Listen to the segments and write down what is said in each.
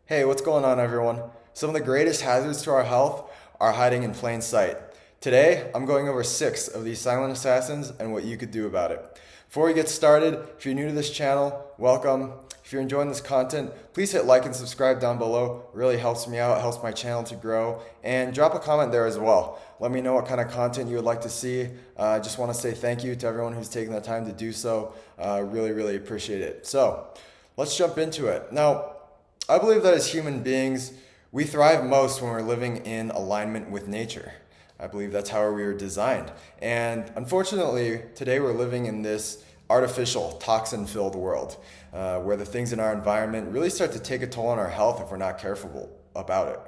Hey, what's going on, everyone? Some of the greatest hazards to our health are hiding in plain sight. Today, I'm going over 6 of these silent assassins and what you could do about it. Before we get started, if you're new to this channel, welcome. If you're enjoying this content, please hit like and subscribe down below. It really helps me out, it helps my channel to grow. And drop a comment there as well. Let me know what kind of content you would like to see. I just want to say thank you to everyone who's taken the time to do so. Really appreciate it. So, let's jump into it. Now, I believe that as human beings, we thrive most when we're living in alignment with nature. I believe that's how we were designed. And unfortunately, today we're living in this artificial, toxin filled world where the things in our environment really start to take a toll on our health if we're not careful about it.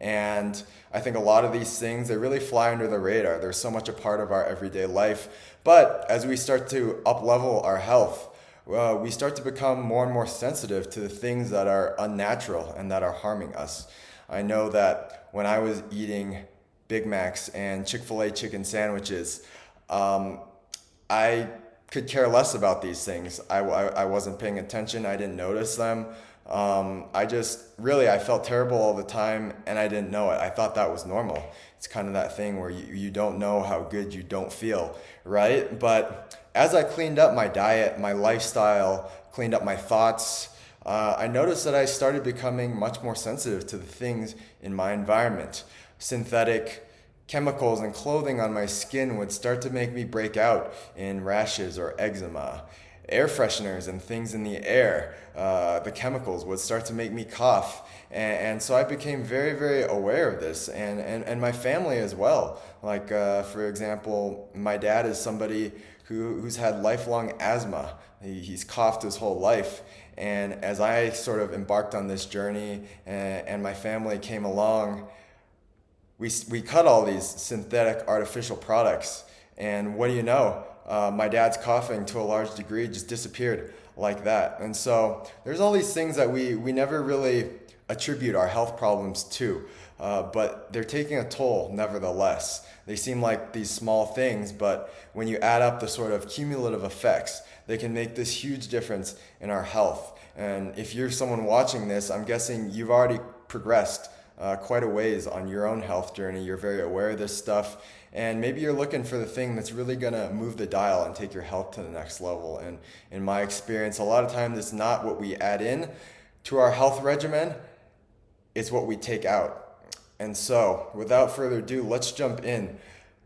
And I think a lot of these things, they really fly under the radar. They're so much a part of our everyday life. But as we start to up level our health, we start to become more and more sensitive to the things that are unnatural and that are harming us. I know that when I was eating Big Macs and Chick-fil-A chicken sandwiches, I could care less about these things. I wasn't paying attention. I didn't notice them. I felt terrible all the time and I didn't know it. I thought that was normal. It's kind of that thing where you don't know how good you don't feel, right? But as I cleaned up my diet, my lifestyle, cleaned up my thoughts, I noticed that I started becoming much more sensitive to the things in my environment. Synthetic chemicals and clothing on my skin would start to make me break out in rashes or eczema. Air fresheners and things in the air, the chemicals would start to make me cough. And so I became very aware of this, and my family as well. Like, for example, my dad is somebody who's had lifelong asthma. He's coughed his whole life. And as I sort of embarked on this journey and my family came along, we cut all these synthetic artificial products. And what do you know? My dad's coughing to a large degree just disappeared like that. And so there's all these things that we never really attribute our health problems to, but they're taking a toll nevertheless. They seem like these small things, but when you add up the sort of cumulative effects, they can make this huge difference in our health. And if you're someone watching this, I'm guessing you've already progressed quite a ways on your own health journey. You're very aware of this stuff, and maybe you're looking for the thing that's really going to move the dial and take your health to the next level. And in my experience, a lot of times it's not what we add in to our health regimen, it's what we take out. And so, without further ado, let's jump in.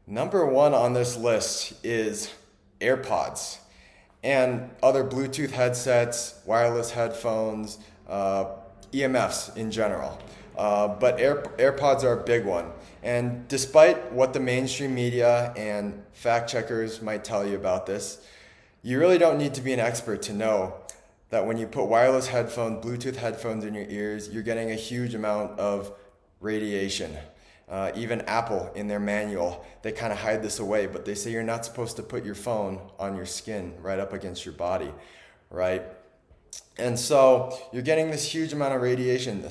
Number 1 on this list is AirPods and other Bluetooth headsets, wireless headphones, EMFs in general. But AirPods are a big one. And despite what the mainstream media and fact checkers might tell you about this, you really don't need to be an expert to know that when you put wireless headphones, Bluetooth headphones in your ears, you're getting a huge amount of radiation. Even Apple in their manual, they kind of hide this away, but they say you're not supposed to put your phone on your skin right up against your body, right? And so you're getting this huge amount of radiation.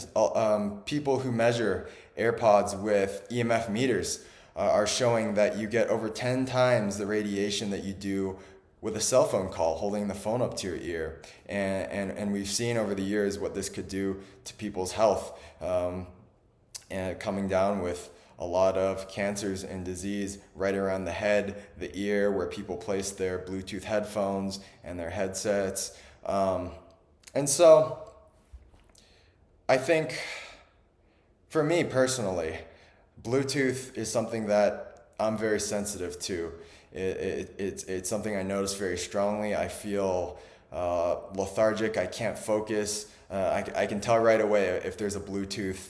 People who measure AirPods with EMF meters are showing that you get over 10 times the radiation that you do with a cell phone call, holding the phone up to your ear. And we've seen over the years what this could do to people's health, and coming down with a lot of cancers and disease right around the head, the ear, where people place their Bluetooth headphones and their headsets. And so I think for me personally, Bluetooth is something that I'm very sensitive to. It's something I notice very strongly. I feel lethargic. I can't focus. I can tell right away if there's a Bluetooth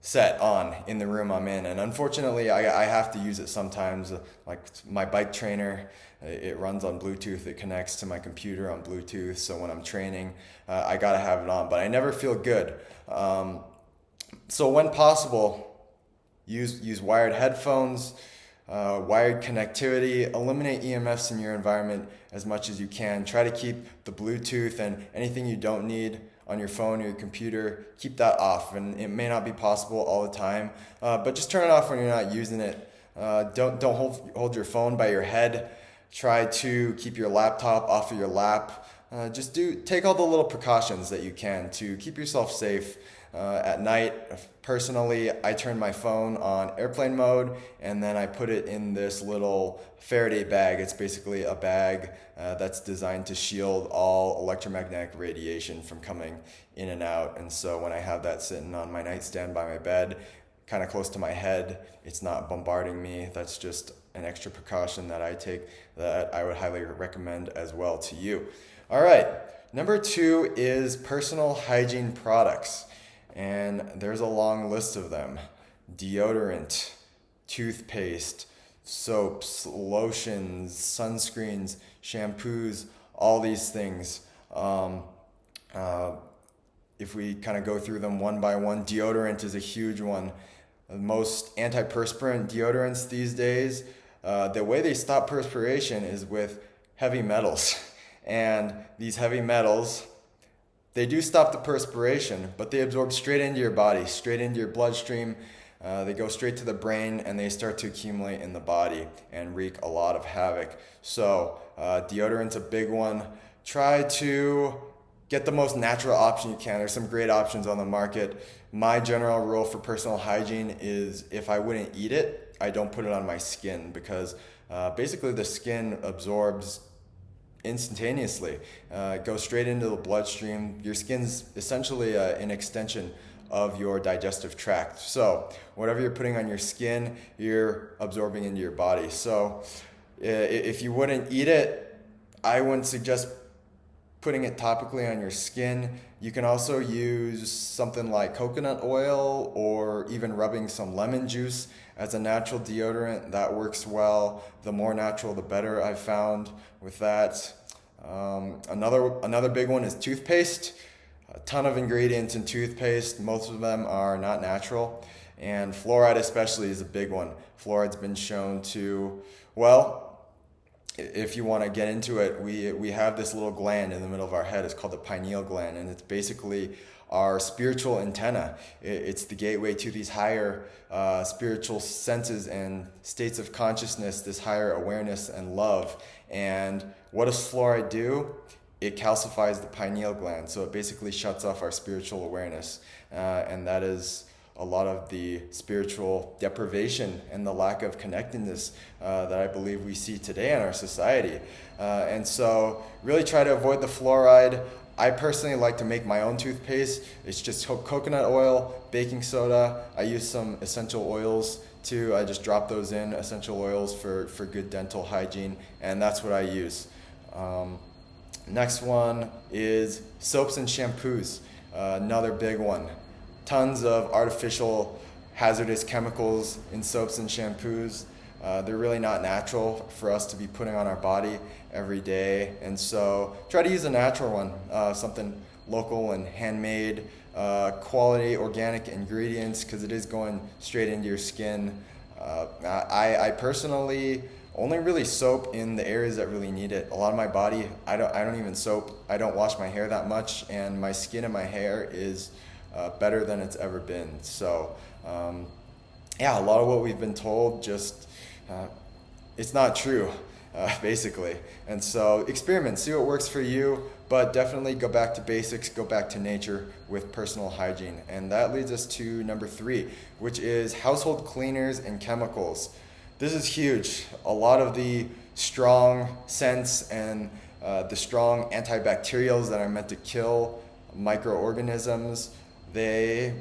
set on in the room I'm in. And unfortunately, I have to use it sometimes. Like my bike trainer, it runs on Bluetooth. It connects to my computer on Bluetooth. So when I'm training, I gotta have it on. But I never feel good. So when possible, use wired headphones, wired connectivity, eliminate EMFs in your environment as much as you can. Try to keep the Bluetooth and anything you don't need on your phone or your computer, keep that off. And it may not be possible all the time, but just turn it off when you're not using it. Don't hold your phone by your head. Try to keep your laptop off of your lap. take all the little precautions that you can to keep yourself safe at night. Personally, I turn my phone on airplane mode, and then I put it in this little Faraday bag. It's basically a bag that's designed to shield all electromagnetic radiation from coming in and out. And so when I have that sitting on my nightstand by my bed, kind of close to my head, it's not bombarding me. That's just an extra precaution that I take that I would highly recommend as well to you. All right, number 2 is personal hygiene products. And there's a long list of them: deodorant, toothpaste, soaps, lotions, sunscreens, shampoos, all these things. If we kind of go through them one by one, deodorant is a huge one. Most antiperspirant deodorants these days, the way they stop perspiration is with heavy metals. And these heavy metals, they do stop the perspiration, but they absorb straight into your body, straight into your bloodstream. They go straight to the brain, and they start to accumulate in the body and wreak a lot of havoc. So deodorant's a big one. Try to get the most natural option you can. There's some great options on the market. My general rule for personal hygiene is if I wouldn't eat it, I don't put it on my skin, because basically the skin absorbs instantaneously. It goes straight into the bloodstream. Your skin's essentially an extension of your digestive tract. So whatever you're putting on your skin, you're absorbing into your body. So if you wouldn't eat it, I wouldn't suggest putting it topically on your skin. You can also use something like coconut oil, or even rubbing some lemon juice as a natural deodorant. That works well. The more natural, the better, I've found with that. Another big one is toothpaste. A ton of ingredients in toothpaste. Most of them are not natural. And fluoride especially is a big one. Fluoride's been shown to, well, if you want to get into it, we have this little gland in the middle of our head. It's called the pineal gland, and it's basically our spiritual antenna. It's the gateway to these higher spiritual senses and states of consciousness, this higher awareness and love. And what does fluoride do? It calcifies the pineal gland, so it basically shuts off our spiritual awareness. And that is a lot of the spiritual deprivation and the lack of connectedness that I believe we see today in our society. And so really try to avoid the fluoride. I personally like to make my own toothpaste. It's just coconut oil, baking soda. I use some essential oils too. I just drop those in, essential oils for good dental hygiene, and that's what I use. Next one is soaps and shampoos, another big one. Tons of artificial hazardous chemicals in soaps and shampoos. They're really not natural for us to be putting on our body every day. And so try to use a natural one, something local and handmade, quality organic ingredients, because it is going straight into your skin. I personally only really soap in the areas that really need it. A lot of my body, I don't even soap. I don't wash my hair that much, and my skin and my hair is better than it's ever been. So a lot of what we've been told just it's not true, basically. And so experiment, see what works for you, but definitely go back to basics, go back to nature with personal hygiene. And that leads us to number 3, which is household cleaners and chemicals. This is huge. A lot of the strong scents and the strong antibacterials that are meant to kill microorganisms, they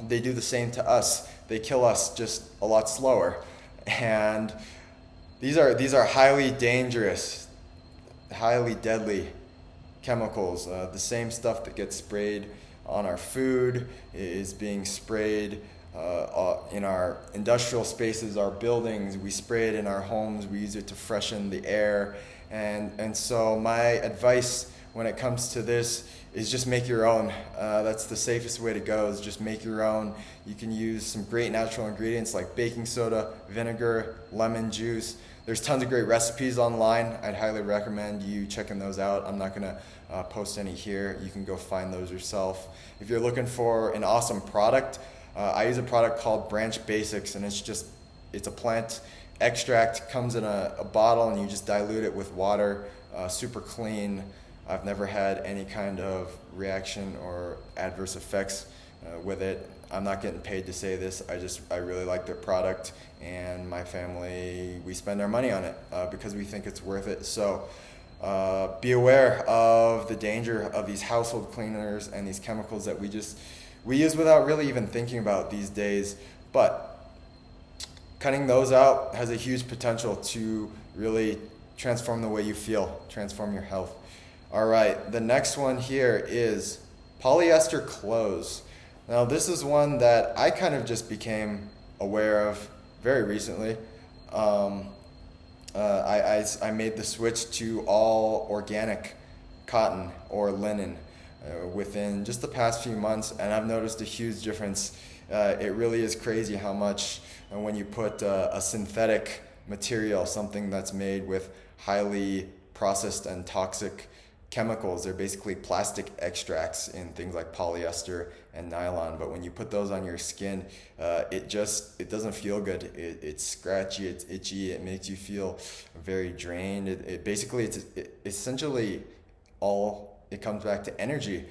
do the same to us. They kill us just a lot slower. And these are highly dangerous, highly deadly chemicals. The same stuff that gets sprayed on our food is being sprayed in our industrial spaces, our buildings. We spray it in our homes. We use it to freshen the air. And so my advice when it comes to this is just make your own. That's the safest way to go, is just make your own. You can use some great natural ingredients like baking soda, vinegar, lemon juice. There's tons of great recipes online. I'd highly recommend you checking those out. I'm not gonna post any here. You can go find those yourself. If you're looking for an awesome product, I use a product called Branch Basics, and it's a plant extract, comes in a bottle, and you just dilute it with water, super clean. I've never had any kind of reaction or adverse effects with it. I'm not getting paid to say this. I really like their product, and my family, we spend our money on it because we think it's worth it. So be aware of the danger of these household cleaners and these chemicals that we use without really even thinking about these days. But cutting those out has a huge potential to really transform the way you feel, transform your health. All right, the next one here is polyester clothes. Now, this is one that I kind of just became aware of very recently. I made the switch to all organic cotton or linen within just the past few months, and I've noticed a huge difference. It really is crazy how much when you put a synthetic material, something that's made with highly processed and toxic chemicals. They're basically plastic extracts in things like polyester and nylon. But when you put those on your skin, it doesn't feel good. It's scratchy, it's itchy, it makes you feel very drained. It's essentially all it comes back to energy.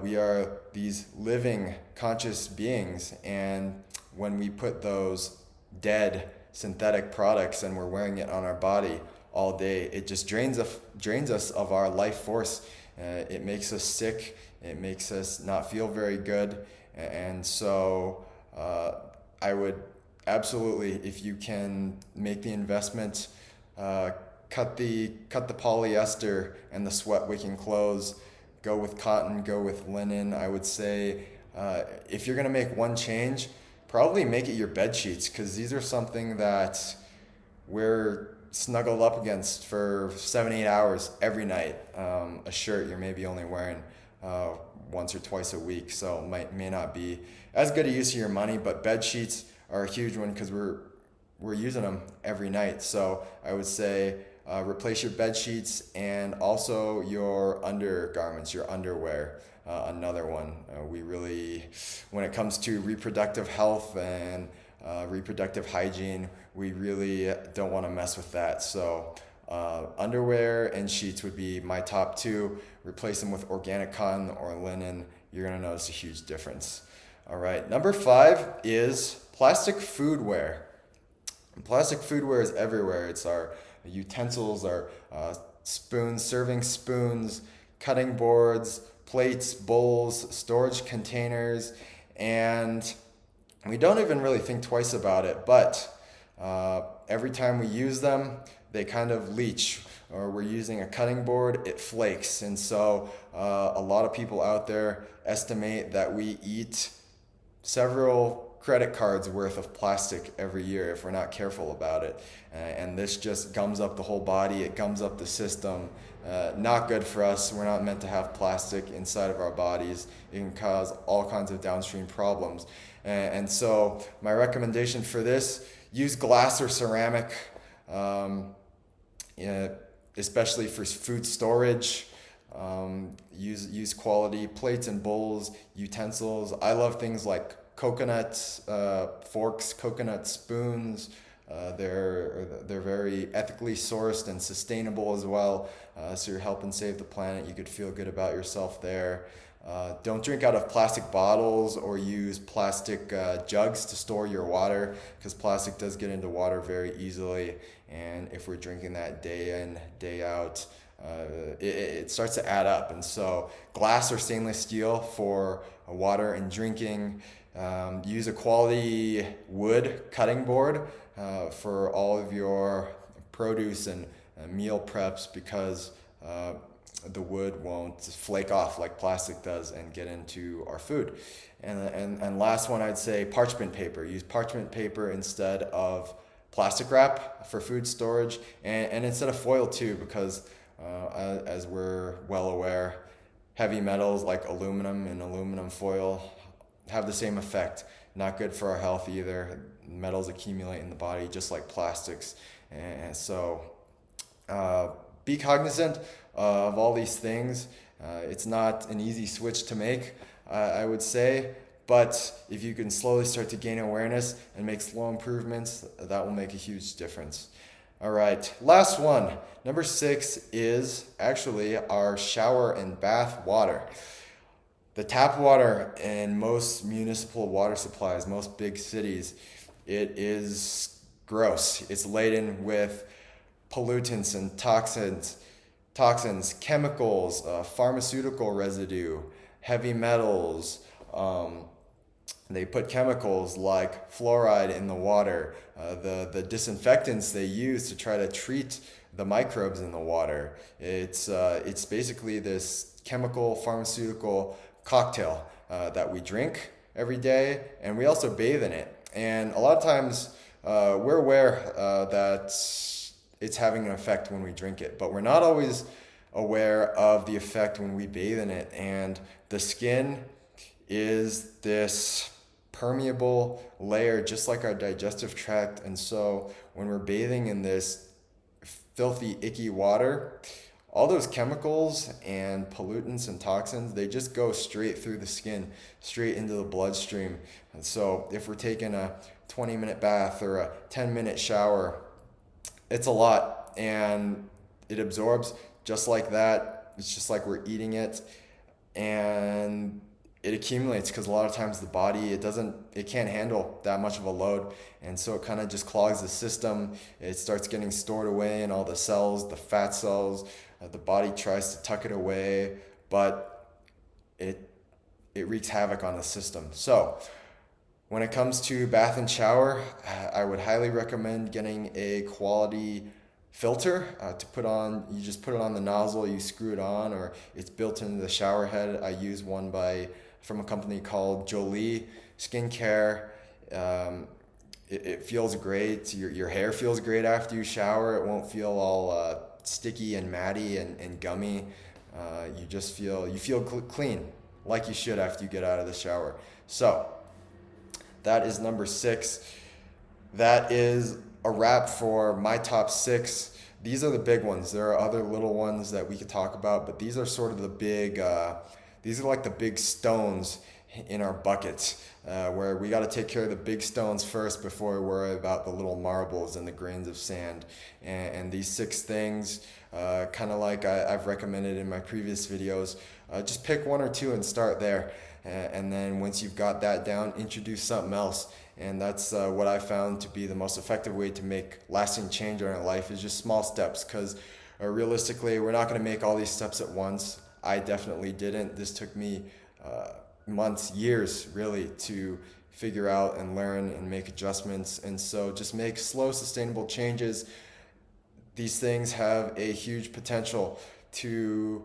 We are these living conscious beings, and when we put those dead synthetic products and we're wearing it on our body all day, it just drains us of our life force. It makes us sick. It makes us not feel very good. And so I would absolutely, if you can make the investment, cut the polyester and the sweat wicking clothes. Go with cotton. Go with linen. I would say if you're gonna make one change, probably make it your bed sheets, because these are something that we're snuggled up against for 7-8 hours every night. A shirt you're maybe only wearing once or twice a week, so may not be as good a use of your money. But bed sheets are a huge one because we're using them every night. So I would say replace your bed sheets and also your undergarments, your underwear. Another one. We really, when it comes to reproductive health and reproductive hygiene, we really don't want to mess with that. So underwear and sheets would be my top two. Replace them with organic cotton or linen. You're going to notice a huge difference. All right. Number 5 is plastic foodware. Plastic foodware is everywhere. It's our utensils, our spoons, serving spoons, cutting boards, plates, bowls, storage containers, and we don't even really think twice about it, but every time we use them, they kind of leach. Or we're using a cutting board, it flakes. And so a lot of people out there estimate that we eat several credit cards worth of plastic every year if we're not careful about it. And this just gums up the whole body, it gums up the system. Not good for us. We're not meant to have plastic inside of our bodies. It can cause all kinds of downstream problems. And so my recommendation for this, use glass or ceramic, especially for food storage. Use quality plates and bowls, utensils. I love things like coconut forks, coconut spoons. They're very ethically sourced and sustainable as well. So you're helping save the planet. You could feel good about yourself there. Don't drink out of plastic bottles or use plastic jugs to store your water, because plastic does get into water very easily. And if we're drinking that day in, day out, it starts to add up. And so glass or stainless steel for water and drinking. Use a quality wood cutting board for all of your produce and meal preps, because the wood won't flake off like plastic does and get into our food. And last one, I'd say parchment paper. Use parchment paper instead of plastic wrap for food storage, and instead of foil too, because as we're well aware, heavy metals like aluminum and aluminum foil have the same effect. Not good for our health either. Metals accumulate in the body just like plastics. And so be cognizant of all these things. It's not an easy switch to make, I would say, but if you can slowly start to gain awareness and make slow improvements, that will make a huge difference. All right, last one. Number 6 is actually our shower and bath water. The tap water in most municipal water supplies, most big cities, it is gross. It's laden with pollutants and toxins, chemicals, pharmaceutical residue, heavy metals. They put chemicals like fluoride in the water, the disinfectants they use to try to treat the microbes in the water. It's basically this chemical pharmaceutical cocktail that we drink every day, and we also bathe in it. And a lot of times we're aware that it's having an effect when we drink it, but we're not always aware of the effect when we bathe in it. And the skin is this permeable layer, just like our digestive tract. And so when we're bathing in this filthy, icky water, all those chemicals and pollutants and toxins, they just go straight through the skin, straight into the bloodstream. And so if we're taking a 20-minute bath or a 10-minute shower, it's a lot, and it absorbs just like that. It's just like we're eating it, and it accumulates because a lot of times the body, it can't handle that much of a load, and so it kind of just clogs the system. It starts getting stored away in all the cells, the fat cells. The body tries to tuck it away, but it wreaks havoc on the system. So when it comes to bath and shower, I would highly recommend getting a quality filter to put on. You just put it on the nozzle, you screw it on, or it's built into the shower head. I use one from a company called Jolie Skincare. It feels great. Your hair feels great after you shower. It won't feel all sticky and matty and gummy. You feel clean, like you should after you get out of the shower. So that is number 6. That is a wrap for my top 6. These are the big ones. There are other little ones that we could talk about, but these are sort of the big, these are like the big stones in our buckets, where we got to take care of the big stones first before we worry about the little marbles and the grains of sand. And these 6 things, kind of like I've recommended in my previous videos, just pick 1 or 2 and start there. And then once you've got that down, introduce something else. And that's what I found to be the most effective way to make lasting change in our life, is just small steps, because realistically, we're not going to make all these steps at once. I definitely didn't. This took me months, years really, to figure out and learn and make adjustments. And so just make slow, sustainable changes. These things have a huge potential to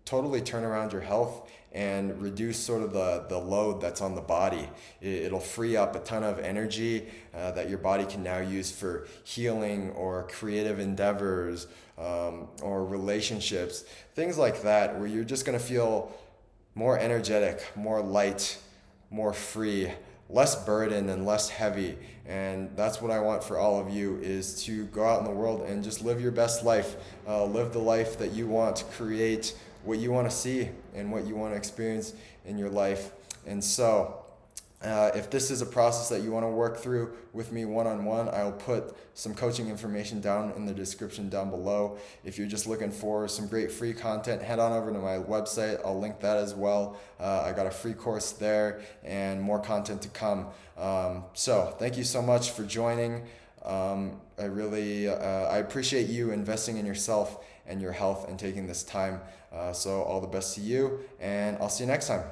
totally turn around your health and reduce sort of the load that's on the body. It'll free up a ton of energy that your body can now use for healing or creative endeavors, or relationships, things like that, where you're just going to feel more energetic, more light, more free, less burden and less heavy. And that's what I want for all of you, is to go out in the world and just live your best life. Live the life that you want, create what you want to see and what you want to experience in your life. And so if this is a process that you want to work through with me one-on-one, I'll put some coaching information down in the description down below. If you're just looking for some great free content, head on over to my website. I'll link that as well. I got a free course there and more content to come. So thank you so much for joining. I appreciate you investing in yourself and your health and taking this time. So all the best to you, and I'll see you next time.